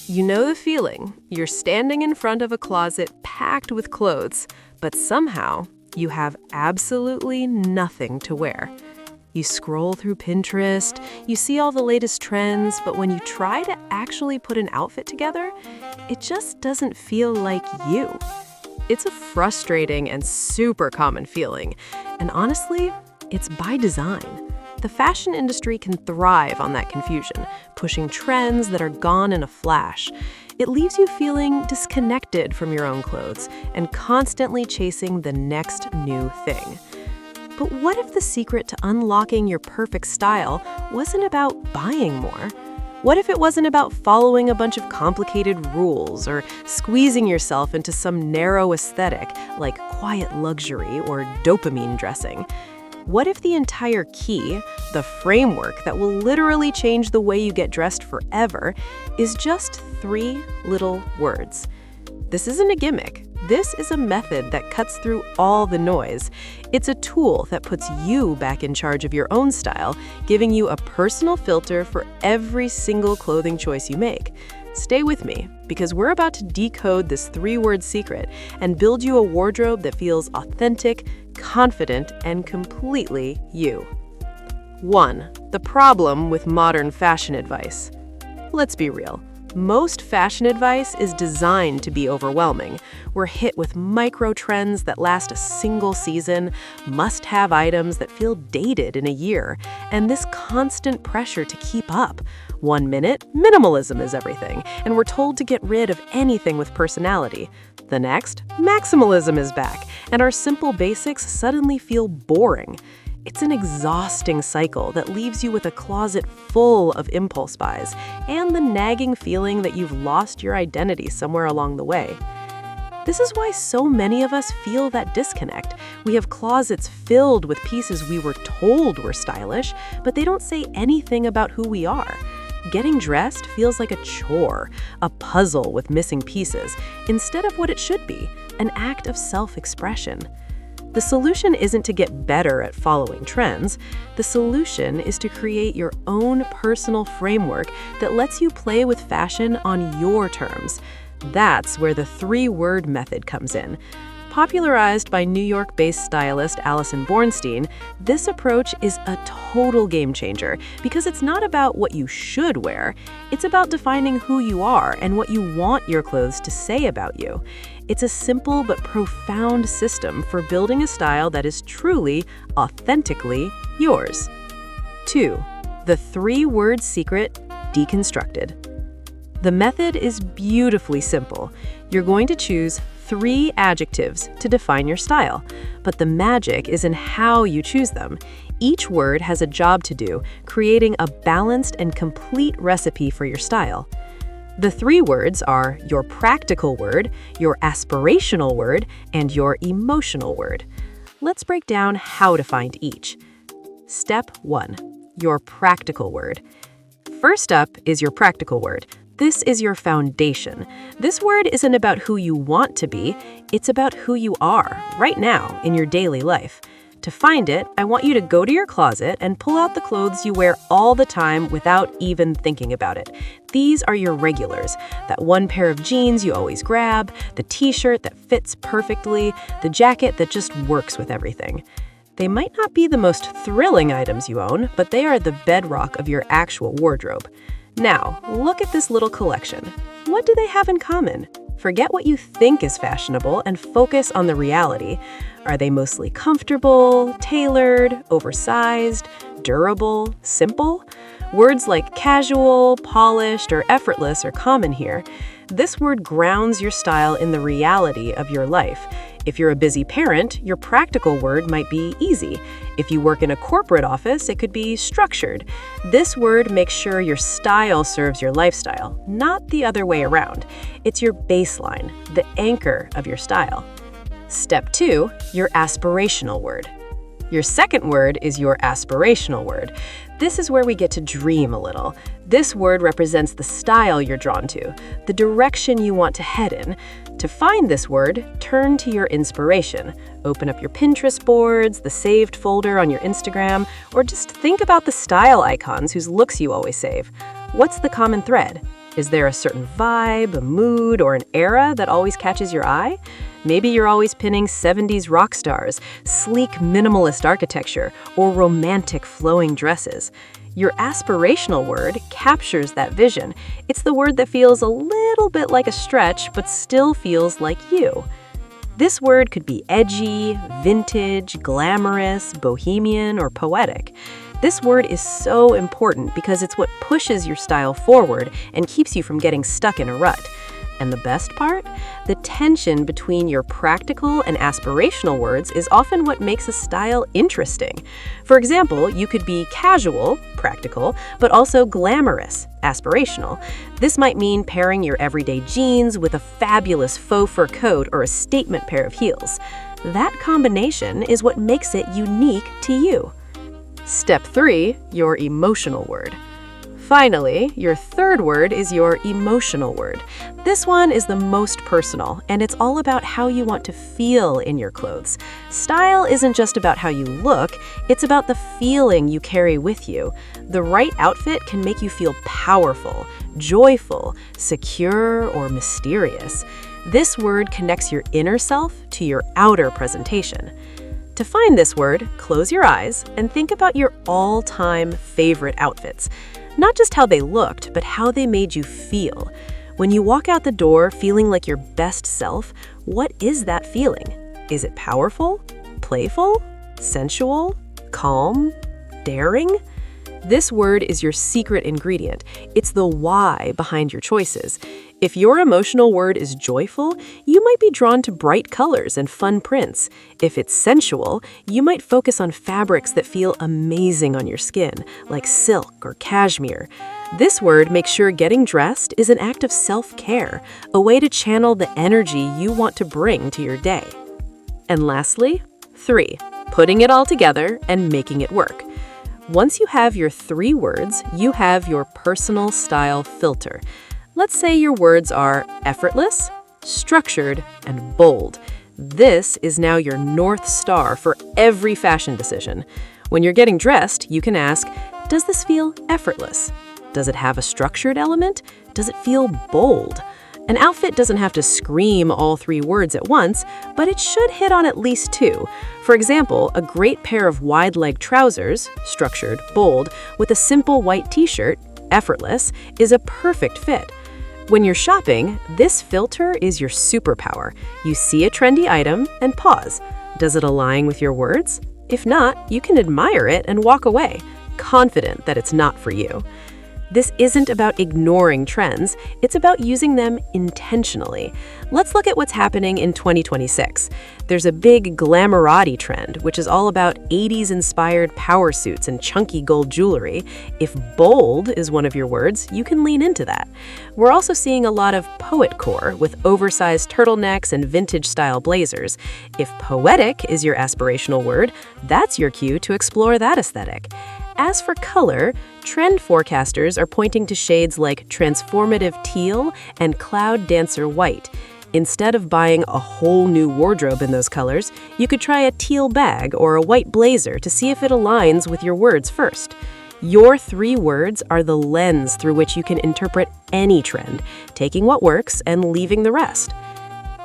You know the feeling. You're standing in front of a closet packed with clothes, but somehow you have absolutely nothing to wear. You scroll through Pinterest, you see all the latest trends, but when you try to actually put an outfit together, it just doesn't feel like you. It's a frustrating and super common feeling, and honestly, it's by design. The fashion industry can thrive on that confusion, pushing trends that are gone in a flash. It leaves you feeling disconnected from your own clothes and constantly chasing the next new thing. But what if the secret to unlocking your perfect style wasn't about buying more? What if it wasn't about following a bunch of complicated rules or squeezing yourself into some narrow aesthetic like quiet luxury or dopamine dressing? What if the entire key, the framework that will literally change the way you get dressed forever, is just 3 little words? This isn't a gimmick. This is a method that cuts through all the noise. It's a tool that puts you back in charge of your own style, giving you a personal filter for every single clothing choice you make. Stay with me, because we're about to decode this 3-word secret and build you a wardrobe that feels authentic, confident, and completely you. 1. The problem with modern fashion advice. Let's be real. Most fashion advice is designed to be overwhelming. We're hit with micro trends that last a single season, must-have items that feel dated in a year, and this constant pressure to keep up. 1 minute, minimalism is everything, and we're told to get rid of anything with personality. The next, maximalism is back, and our simple basics suddenly feel boring. It's an exhausting cycle that leaves you with a closet full of impulse buys and the nagging feeling that you've lost your identity somewhere along the way. This is why so many of us feel that disconnect. We have closets filled with pieces we were told were stylish, but they don't say anything about who we are. Getting dressed feels like a chore, a puzzle with missing pieces, instead of what it should be, an act of self-expression. The solution isn't to get better at following trends. The solution is to create your own personal framework that lets you play with fashion on your terms. That's where the 3-word method comes in. Popularized by New York-based stylist Alison Bornstein, this approach is a total game changer because it's not about what you should wear. It's about defining who you are and what you want your clothes to say about you. It's a simple but profound system for building a style that is truly, authentically yours. 2. The 3-word secret deconstructed. The method is beautifully simple. You're going to choose 3 adjectives to define your style, but the magic is in how you choose them. Each word has a job to do, creating a balanced and complete recipe for your style. The 3 words are your practical word, your aspirational word, and your emotional word. Let's break down how to find each. Step 1. Your practical word. First up is your practical word. This is your foundation. This word isn't about who you want to be, it's about who you are right now in your daily life. To find it, I want you to go to your closet and pull out the clothes you wear all the time without even thinking about it. These are your regulars. That one pair of jeans you always grab, the t-shirt that fits perfectly, the jacket that just works with everything. They might not be the most thrilling items you own, but they are the bedrock of your actual wardrobe. Now, look at this little collection. What do they have in common? Forget what you think is fashionable and focus on the reality. Are they mostly comfortable, tailored, oversized, durable, simple? Words like casual, polished, or effortless are common here. This word grounds your style in the reality of your life. If you're a busy parent, your practical word might be easy. If you work in a corporate office, it could be structured. This word makes sure your style serves your lifestyle, not the other way around. It's your baseline, the anchor of your style. Step 2, your aspirational word. Your second word is your aspirational word. This is where we get to dream a little. This word represents the style you're drawn to, the direction you want to head in. To find this word, turn to your inspiration. Open up your Pinterest boards, the saved folder on your Instagram, or just think about the style icons whose looks you always save. What's the common thread? Is there a certain vibe, a mood, or an era that always catches your eye? Maybe you're always pinning 70s rock stars, sleek minimalist architecture, or romantic flowing dresses. Your aspirational word captures that vision. It's the word that feels a little bit like a stretch, but still feels like you. This word could be edgy, vintage, glamorous, bohemian, or poetic. This word is so important because it's what pushes your style forward and keeps you from getting stuck in a rut. And the best part? The tension between your practical and aspirational words is often what makes a style interesting. For example, you could be casual, practical, but also glamorous, aspirational. This might mean pairing your everyday jeans with a fabulous faux fur coat or a statement pair of heels. That combination is what makes it unique to you. Step 3, your emotional word. Finally, your third word is your emotional word. This one is the most personal, and it's all about how you want to feel in your clothes. Style isn't just about how you look, it's about the feeling you carry with you. The right outfit can make you feel powerful, joyful, secure, or mysterious. This word connects your inner self to your outer presentation. To find this word, close your eyes and think about your all-time favorite outfits. Not just how they looked, but how they made you feel. When you walk out the door feeling like your best self, what is that feeling? Is it powerful, playful, sensual, calm, daring? This word is your secret ingredient. It's the why behind your choices. If your emotional word is joyful, you might be drawn to bright colors and fun prints. If it's sensual, you might focus on fabrics that feel amazing on your skin, like silk or cashmere. This word makes sure getting dressed is an act of self-care, a way to channel the energy you want to bring to your day. And lastly, 3, putting it all together and making it work. Once you have your 3 words, you have your personal style filter. Let's say your words are effortless, structured, and bold. This is now your North Star for every fashion decision. When you're getting dressed, you can ask, does this feel effortless? Does it have a structured element? Does it feel bold? An outfit doesn't have to scream all 3 words at once, but it should hit on at least 2. For example, a great pair of wide-leg trousers, structured, bold, with a simple white t-shirt, effortless, is a perfect fit. When you're shopping, this filter is your superpower. You see a trendy item and pause. Does it align with your words? If not, you can admire it and walk away, confident that it's not for you. This isn't about ignoring trends, it's about using them intentionally. Let's look at what's happening in 2026. There's a big glamourati trend, which is all about 80s-inspired power suits and chunky gold jewelry. If bold is one of your words, you can lean into that. We're also seeing a lot of poetcore with oversized turtlenecks and vintage-style blazers. If poetic is your aspirational word, that's your cue to explore that aesthetic. As for color, trend forecasters are pointing to shades like transformative teal and cloud dancer white. Instead of buying a whole new wardrobe in those colors, you could try a teal bag or a white blazer to see if it aligns with your words first. Your 3 words are the lens through which you can interpret any trend, taking what works and leaving the rest.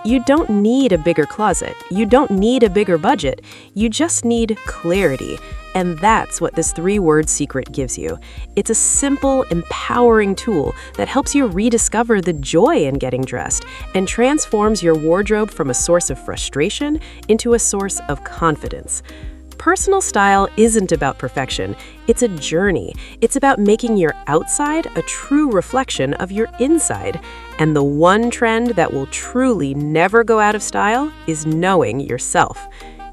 You don't need a bigger closet. You don't need a bigger budget. You just need clarity. And that's what this 3-word secret gives you. It's a simple, empowering tool that helps you rediscover the joy in getting dressed and transforms your wardrobe from a source of frustration into a source of confidence. Personal style isn't about perfection. It's a journey. It's about making your outside a true reflection of your inside. And the one trend that will truly never go out of style is knowing yourself.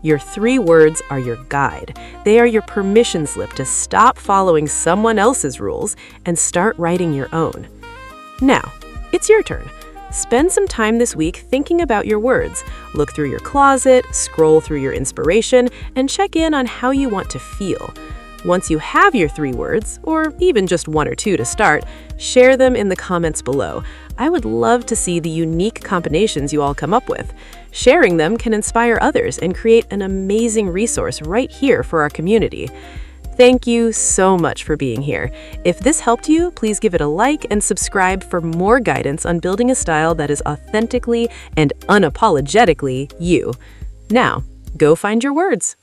Your 3 words are your guide. They are your permission slip to stop following someone else's rules and start writing your own. Now, it's your turn. Spend some time this week thinking about your words. Look through your closet, scroll through your inspiration, and check in on how you want to feel. Once you have your 3 words, or even just 1 or 2 to start, share them in the comments below. I would love to see the unique combinations you all come up with. Sharing them can inspire others and create an amazing resource right here for our community. Thank you so much for being here. If this helped you, please give it a like and subscribe for more guidance on building a style that is authentically and unapologetically you. Now, go find your words.